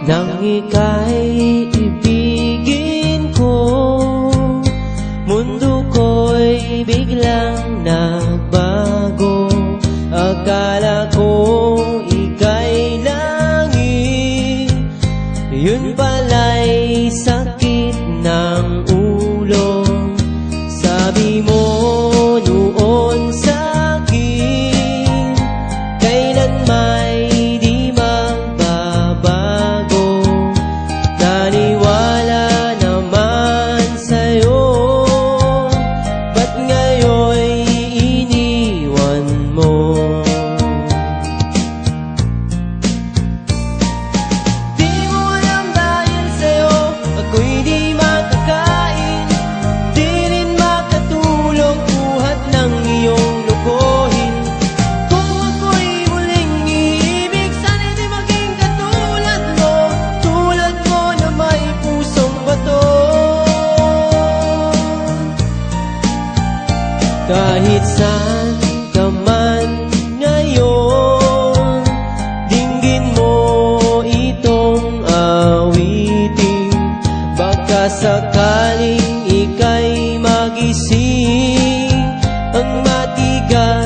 Nang ika'y ibigin ko, mundo ko'y biglang nagbago. Akala ko ika'y langit, yun pala'y sakit ng ulo. Sabi mo noon sa'kin, kailan may di magbabago. Naniwala naman sa'yo, ba't ngayon'y iniwan mo? Di mo alam dahil sa'yo ako'y di makakain, di rin makatulog buhat ng iyong lokohin. Kung ako'y muling iibig, sana'y di maging katulad mo, tulad mo na may pusong bato. Kahit saan ka man ngayon, dinggin mo itong awitin. Baka sakaling ika'y magising, ang matigas